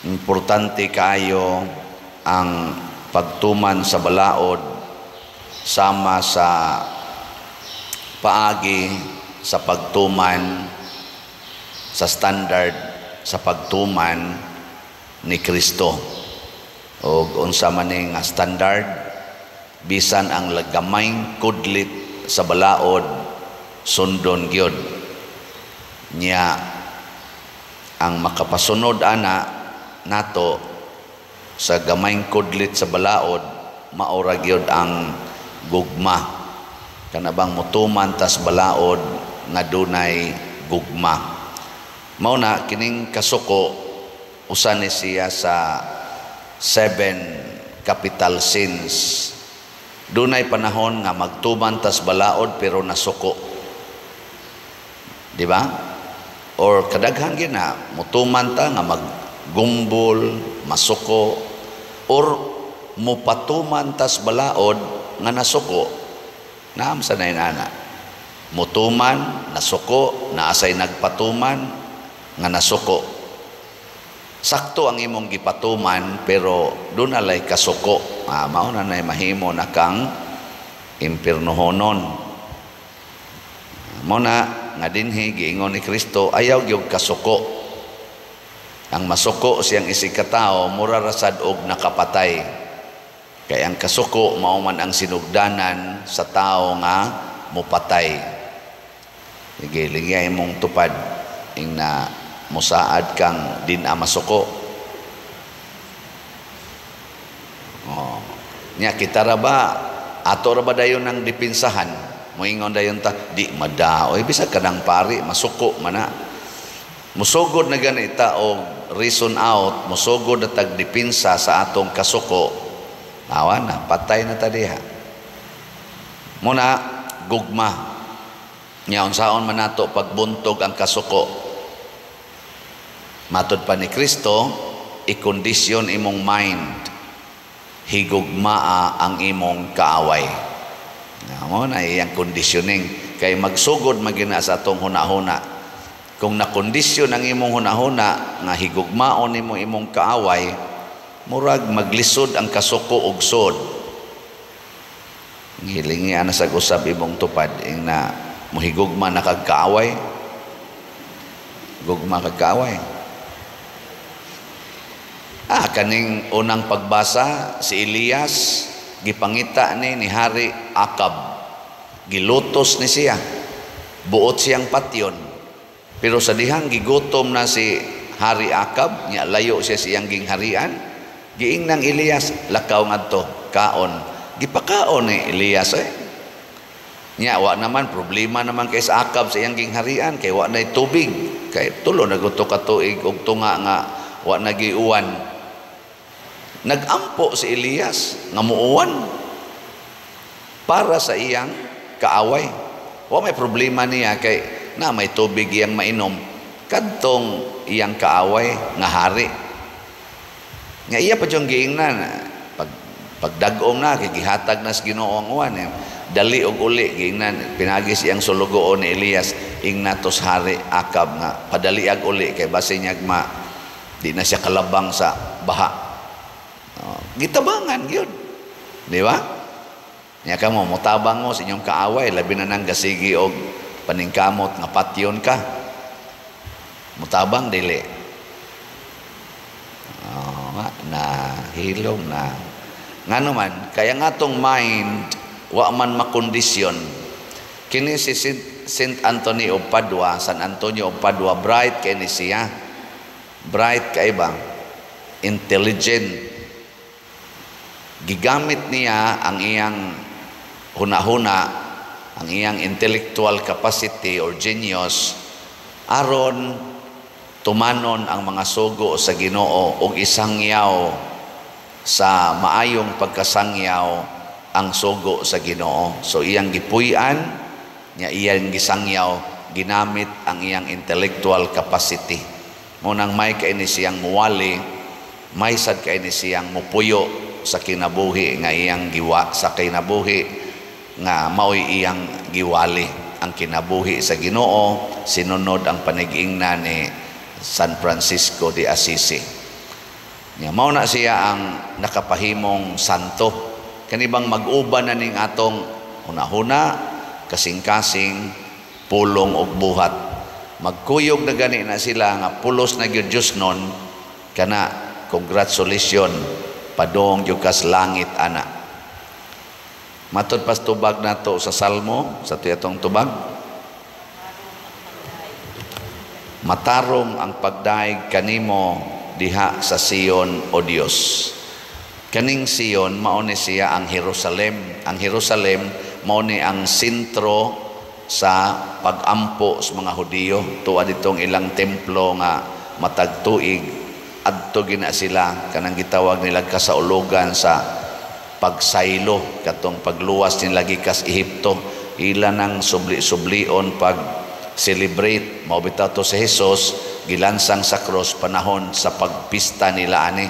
Importante kayo ang pagtuman sa balaod sama sa paagi sa pagtuman sa standard sa pagtuman ni Kristo. O unsa man nga standard, bisan ang lagamayng kudlit sa balaod sundon gyud niya. Ang makapasunod ana nato sa gamayng kudlit sa balaod maura gyud ang gugma. Kanabang mutuman tas balaod nga dunay gugma. Mao na kining kasuko usa ni siya sa 7 capital sins. Dunay panahon nga magtuman tas balaod pero nasuko, di ba? Or kadaghan gina mutuman ta nga maggumbol, masuko, or mupatuman tas balaod nga nasuko. Naam sa nainana mutuman, nasuko, naasay nagpatuman nga nasuko. Sakto ang imong gipatuman pero doon alay kasuko. Mao na nay mahimo na kang impirnohonon. Mao na nga dinhi giingon ni Kristo, ayaw gyud kasuko. Ang masuko siyang isikatao mura rasad og nakapatay. Kaya ang kasuko mao man ang sinugdanan sa tao nga mupatay. Sige, ligay mong tupad ing na musaad kang din masuko. Nya kita ra ba ato ra ba dayon ang dipinsahan? Moingon dayon ta di madaoy bisag kadang pari masuko man na. Musugod na ganita og reason out, musugod na tagdipinsa sa atong kasuko. Awan na patay na ta diha. Muna gugma. Nya unsaon man nato pagbuntog ang kasuko? Matod pa ni Kristo, i-kondisyon imong mind, higugmaa ang imong kaaway. Mo na iyang conditioning kay magsugod magina sa atong hunahuna. Kung nakondisyon ang imong hunahuna nga higugmaon nimo imong kaaway, murag maglisod ang kasuko og sod. Gilingi ana sa usab imong tupad ing na mohigugma na kag kaaway. Gugma kag kaaway. Kaning unang pagbasa si Elias gipangita ni Hari Akab. Gilutos ni siya. Buot siyang patyon. Pero sa dihang gigutom na si Hari Akab, nya layo siya siyang gingharian, giingnang Elias lakaw ngadto kaon. Gipakaon ni Elias nya wa naman problema naman kay sa Akab sa iyang gingharian kay wa nay tubig. Kay tulo na guto ka tuig og tunga nga wa nagiuwan. Nagampo si Elias nga muuwan para sa iyang kaaway. Wa may problema niya kay na may tubig iyang mainom kadtong iyang kaaway nga hari. Nga iya pa jung giingnan pagdagom na kay gihatag na sa Ginoo ang uwan. Dali og uli giingnan pinagis iyang sulugoon ni Elias ingnatos Hari Akab nga padali ag uli kay base niya di na siya kalabang sa baha. Gitabangan yun, di ba? Nya ka mo mutabang mo sa inyong kaaway labi na nang gasigi og paningkamot nga patyon ka. Mutabang dili. Na hilom na. Ngano man kaya ngatong mind wa man makondisyon. Kini si Saint Anthony of Padua, San Antonio of Padua, bright kay ni siya. Bright kay ba? Intelligent. Gigamit niya ang iyang hunahuna, ang iyang intellectual capacity or genius aron tumanon ang mga sugo sa Ginoo ug isangyaw sa maayong pagkasangyaw ang sugo sa Ginoo. So iyang gipuy-an nya iyang gisangyaw ginamit ang iyang intellectual capacity. Munang may kay ni siyang muwali, may sad kay ni siyang mupuyo sa kinabuhi nga iyang giwa sa kinabuhi nga mao'y iyang giwali ang kinabuhi sa Ginoo sinunod ang panigingna ni San Francisco de Assisi. Nya mao na siya ang nakapahimong santo. Kanibang mag-uban na ning atong hunahuna, kasing-kasing, pulong ug buhat. Magkuyog na gani na sila nga pulos na gyud Dios nun, kana congratulations, padong gyud kas langit ana. Matod pas tubag nato sa Salmo, sa tuyatong tubag. Matarong ang pagdaig kanimo diha sa Sion o Dios. Kaning Sion mao ni siya ang Jerusalem. Ang Jerusalem mao ni ang sentro sa pagampo sa mga Hudiyo. Tuwa ditong ilang templo nga matag tuig adto gina sila kanang gitawag nila kasaulugan sa pagsaylo katong pagluwas nila gikas Ehipto. Ila nang subli-sublion pag celebrate mao bitaw to si Jesus gilansang sa cross panahon sa pagpista nila ani.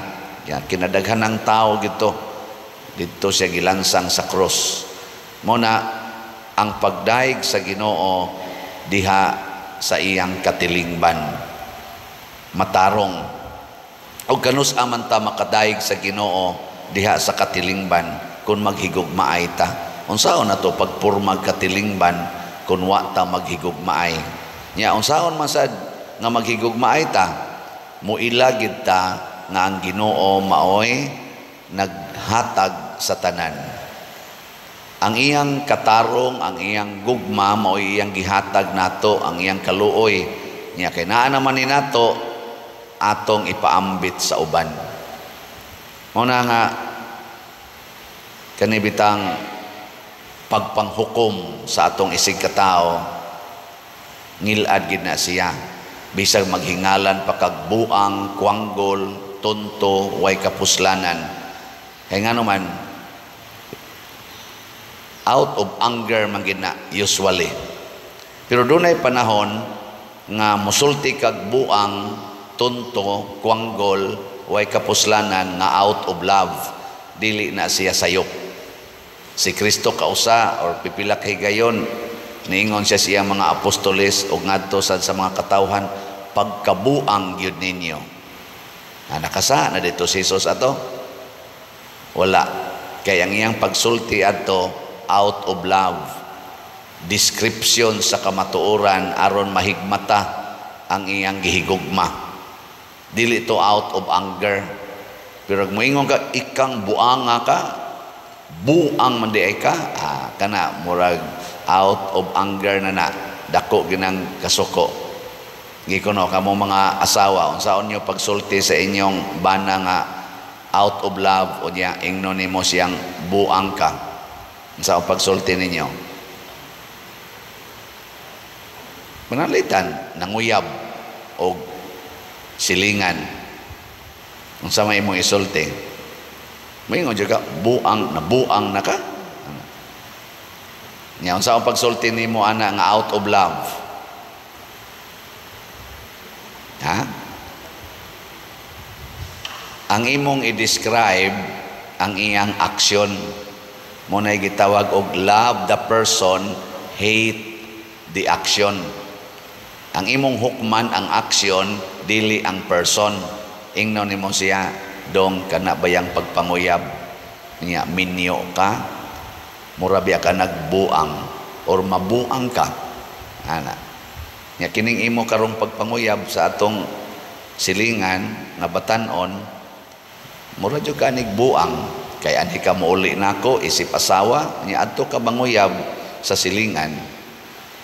Yan kinadaghan ng tao dito siya gilansang sa cross. Mo na ang pagdaig sa Ginoo diha sa iyang katilingban. Matarong og kanus aman ta makadaig sa Ginoo diha sa katilingban kung maghigugmaay ta. Unsaon na to pagpurmag katilingban kung wa ta maghigugmaay? Nya unsaon man sad nga maghigugmaay ta? Muilagid ta nga ang Ginoo maoy naghatag sa tanan. Ang iyang katarong, ang iyang gugma maoy iyang gihatag nato, ang iyang kaluoy. Nya kay naa naman ni nato atong ipaambit sa uban. Mao na nga kanibitang pagpanghukom sa atong isig katao ngilad gid na siya bisag maghingalan pa kag buang, kuanggol, tonto, way kapuslanan. Kay ngano man out of anger man gid na usually. Pero dunay panahon nga musulti kag buang, tonto, kuanggol, way kapuslanan nga out of love, dili na siya sayop. Si Kristo kausa or pipila kay gayon niingon siya siyang mga apostoles og ngadto sa mga katawhan, pagkabuang gyud ninyo. Nakasa na dito si Jesus ato? Wala. Kaya ang iyang pagsulti adto out of love, description sa kamatuoran aron mahigmata ang iyang gihigugma. Dili to out of anger. Pero moingon ka ikang buanga ka, buang man di ay ka, kana murag out of anger na dako ginang kasuko. Gikuno kamo mga asawa, unsaon niyo pagsulti sa inyong bana nga out of love o niya ingnon nimo siyang buang ka. Unsaon pagsulti ninyo? Manalitan, nanguyab o silingan. Unsa may imong isulti? Moingon jud ka buang na ka. Nya unsa ang pagsulti nimo ana nga out of love? Ha? Ang imong i-describe ang iyang aksyon mo na gitawag og love the person, hate the action. Ang imong hukman ang aksyon, dili ang person. Ingnon nimo siya dong kana bayang pagpanguyab niya minyo ka, murabi ka nagbuang or mabuang ka ana nya kining imo karong pagpanguyab sa atong silingan nga batan-on mura jud ka nigbuang kay ani ka mouli nako isip asawa nya adto ka banguyab sa silingan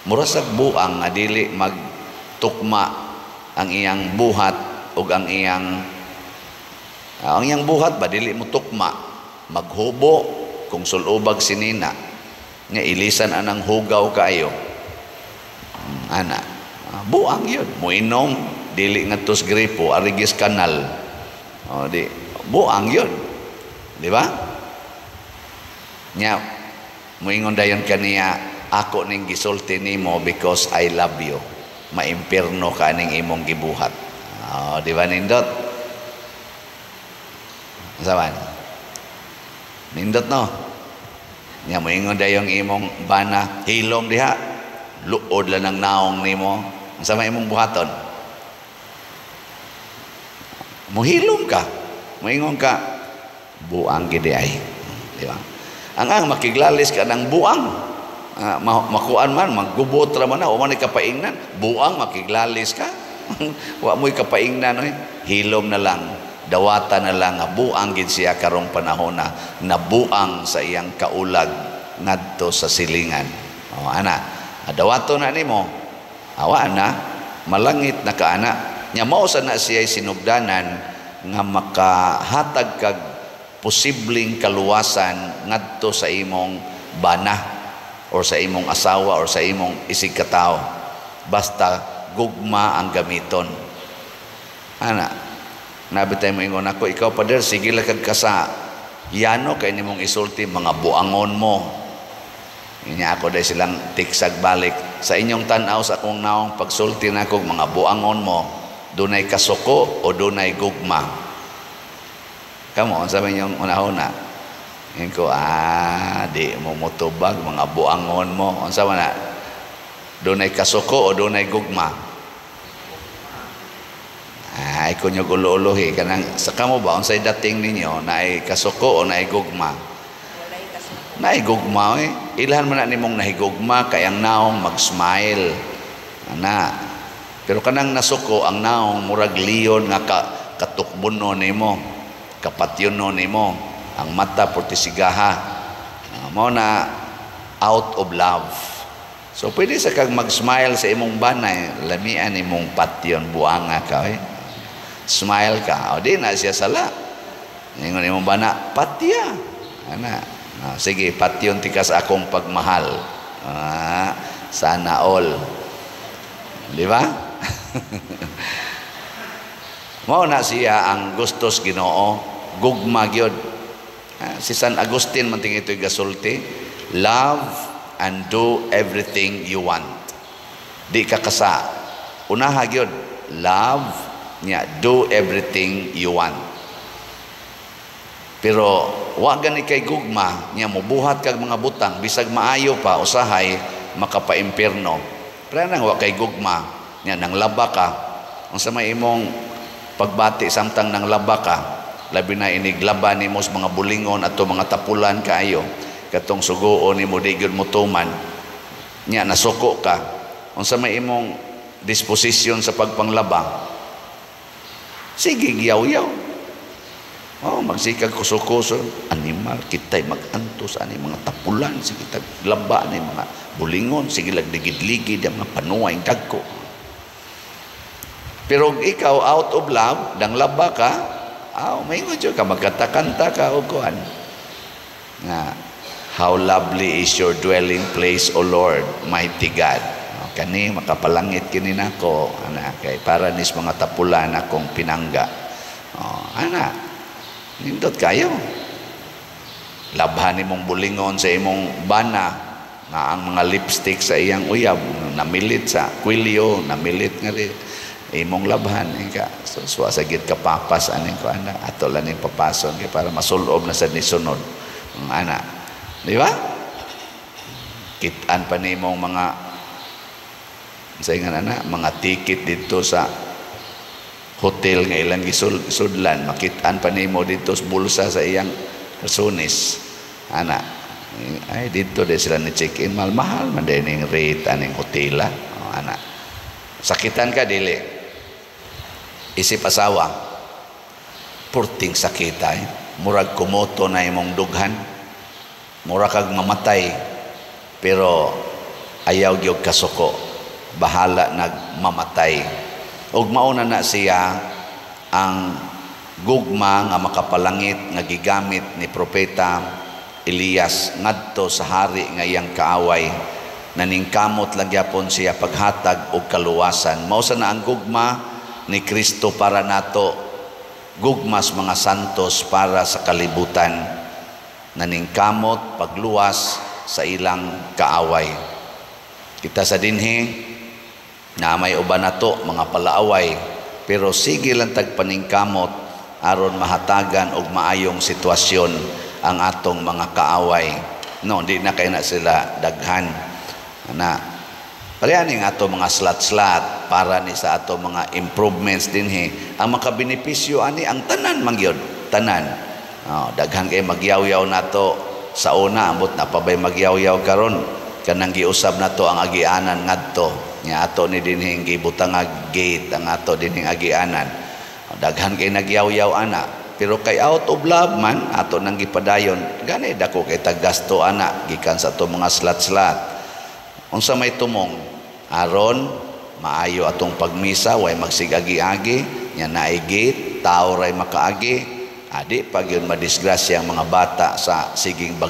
mura sag buang nga dili magtukma ang iyang buhat ug ang iyang buhat ba dili mo tukma maghubo kung sulubag sinina nga ilisan anang hugaw kayo ana buang yun muinom dili ngadtos gripo arigis kanal o di buang yun di ba nya muingon dayon kaniya ako ning gisulti nimo because I love you maimpierno ka ning imong gibuhat di ba nindot saban nindot no nya moingon dayon imong bana hilom diha luod lang ng naong nimo unsa may imong buhaton mohilom ka Moingon ka buang gid ay. Di ba? Ang makiglalis ka ng buang. Makuan man maggubot ra man o man kapaingnan, buang makiglalis ka. Wa mo'y kapaingnan oy. Hilom na lang, dawata na lang nga buang gid siya karong panahon na buang sa iyang kaulag ngadto sa silingan. O ana, dawato na nimo. Awa na malangit na kaana. Nya mao sa na siya sinugdanan nga makahatag kag posibleng kaluwasan ngadto sa imong bana or sa imong asawa or sa imong isig katao, basta gugma ang gamiton. Ana, nabitay mo ingon ako, ikaw pader, sige lang kag kasa yano kay nimong isulti mga buangon mo. Inya ako dahil silang tiksag balik sa inyong tanaw sa akong naong pagsulti na kong mga buangon mo, dunay kasuko o dunay gugma. Kamo, sabi niyong una-una yan ko, di mo mutubag mga buangon mo. Unsa man na? Dunay kasuko o dunay gugma? Ay ko nyo gulo-ulohi kanang sa kamo ba unsay dating ninyo naay kasuko o naay gugma? Naay gugma eh. Ilhan man na nimong nahigugma kay ang naong mag-smile. Ana. Pero kanang nasuko ang naong murag liyon nga katukbuno nimo, kapatyono nimo. Ang mata portisigaha mo na out of love. So pwede sa kag mag-smile sa imong banay, lamian imong patyon buanga ka eh. Smile ka o di na siya sala. Ingon imong bana patya ana. Sige patyon ti ka sa akong pagmahal. Sana all, di ba? Mao na siya ang gustos Ginoo, gugma gyud. Si San Agustin man tingin ito'y gasulti, love and do everything you want. Di ka kasa. Unaha gyud, love niya, do everything you want. Pero wa gani kay gugma niya mobuhat kag mga butang bisag maayo pa usahay makapaimpierno. Pero nang wa kay gugma niya nang laba ka. Unsa may imong pagbati samtang nang laba ka, labi na iniglaban nimo sa mga bulingon ato mga tapulan kaayo katong sugoon nimo di gyud motuman nya nasuko ka. Unsa may imong disposisyon sa pagpanglaba, sige giyaw-yaw. Magsikag kuso-kuso animal kitay magantos ani mga tapulan, sige tag laba ni mga bulingon, sige lag ligid-ligid ang mga panuway dagko. Pero ikaw out of love dang laba ka, may nga ka magkatakanta ka o kuan nga how lovely is your dwelling place, O Lord, mighty God. Kani makapalangit kini nako ana kay para nis mga tapulan akong pinangga. Ana nindot kayo. Labhan imong bulingon sa imong bana nga ang mga lipstick sa iyang uyab namilit sa kwilyo, namilit nga rin imong labhan ka so sa gid ka papas aning ko ana ato lang ning papason kay para masulob na sa nisunod ana, di ba? Kitaan pa nimong mga saingan ana mga ticket dito sa hotel nga ilang gisudlan, makitaan pa nimo dito sa bulsa sa iyang kasunis ana ay dito de sila ni check in mahal man dining rate aning hotela ana. Sakitan ka dili isip asawa purting sakitay murag kumoto na imong dughan, murag kag mamatay pero ayaw gyud kasuko, bahala nagmamatay. Ug mauna na siya ang gugma nga makapalangit nga gigamit ni propeta Elias ngadto sa hari nga iyang kaaway, naningkamot lang gyapon siya paghatag og kaluwasan. Mao sa na ang gugma ni Kristo para nato, gugmas mga santos para sa kalibutan, naningkamot pagluwas sa ilang kaaway. Kita sa dinhi na may uban nato mga palaaway, pero sige lang tagpaningkamot aron mahatagan og maayong sitwasyon ang atong mga kaaway. No, di na kay na sila daghan na parehaning ato mga slat-slat para ni sa ato mga improvements dinhi ang makabenepisyo ani ang tanan mangyod. tanan. Daghan kay magyaw-yaw nato sa una, ambot na pa ba'y magyaw-yaw karon, kanang giusab nato ang agianan ngadto nya ato ni dinhing gibutang gate ang ato dinhing agianan. Daghan kay nagyaw-yaw ana, pero kay out of love man ato nang gipadayon, gani dako kay taggasto ana gikan sa ato mga slat-slat. Unsa may tumong aron maayo atong pagmisa, way magsigagi-agi nya naay gate, tao ray makaagi. Adi pag yun madisgrasya ang mga bata sa siging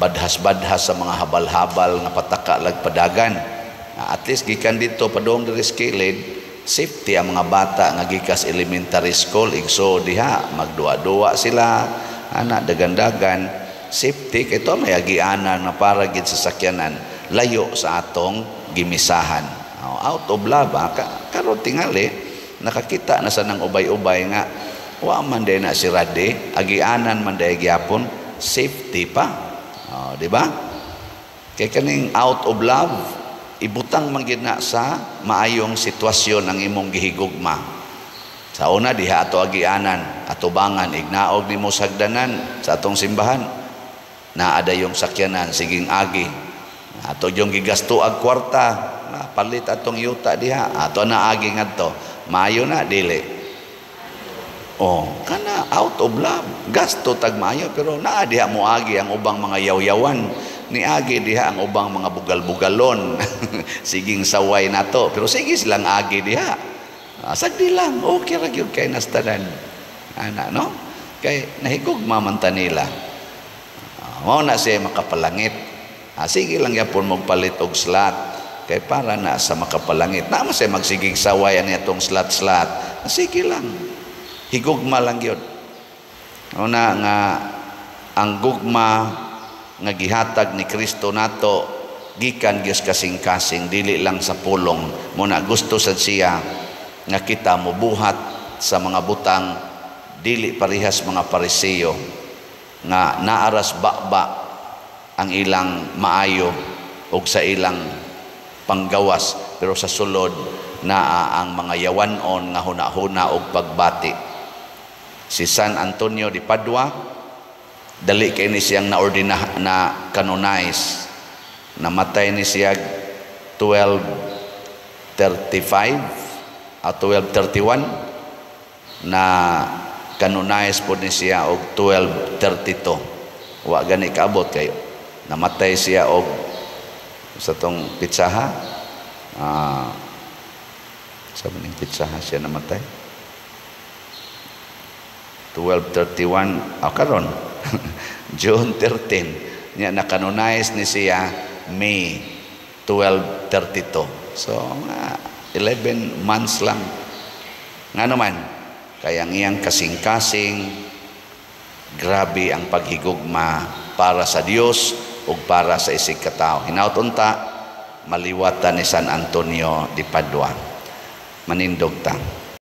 badhas-badhas sa mga habal-habal nga pataka lagpadagan. At least gikan dito padong diri sa kilid, safety ang mga bata nga gikas elementary school, igso diha magduwa-duwa sila ana dagan-dagan, safety kay to may agianan na para gid sa sakyanan layo sa atong gimisahan. Out of love karon tingali nakakita na sa nang ubay-ubay nga wa man day na si Rade, agianan man day gyapon, safety pa. Di ba? Kay kaning out of love, ibutang man gid na sa maayong sitwasyon ang imong gihigugma. Sa una diha ato agianan, atubangan, ignaog nimo sagdanan sa atong simbahan. Naa dayong sakyanan siging agi. Ato yung gigasto ag kwarta, palit atong yuta diha, ato na agi ngadto. Maayo na dili. Kana out of love, gasto tag maayo, pero naa diha mo agi ang ubang mga yaw-yawan, ni agi diha ang ubang mga bugal-bugalon. Siging saway nato, pero sige silang agi diha. Sagdi lang, okay ra gyud kay nastadan. Ana no? Kay nahigugma man ta nila. Mao na siya makapalangit. Sige lang yapon magpalit og slat. Kay para na sa makapalangit. Naman siya magsigig saway ang itong slat-slat. Sige lang. Higugma lang yun. Una nga, ang gugma nga gihatag ni Kristo nato, gikan Diyos kasing-kasing, dili lang sa pulong. Muna gusto sa siya nga kita mubuhat sa mga butang, dili parihas mga Pariseo, nga naaras bakba ang ilang maayo o sa ilang panggawas, pero sa sulod naa ang mga yawanon nga huna-huna og pagbati. Si San Antonio de Padua, dali kay ni siyang naordina na canonize, namatay ni siya 1235 at 1231, na canonize po ni siya og 1232. Wa gani kaabot kayo, namatay siya og sa tong pitsaha, sa maning pitsaha siya namatay 1231 karon June 13 niya na-canonize ni siya May 1232. So 11 months lang nga naman. Kaya ang iyang kasing-kasing, grabe ang paghigugma para sa Dios o para sa isig katao. Hinaut unta maliwatan ni San Antonio de Padua. Manindog ta.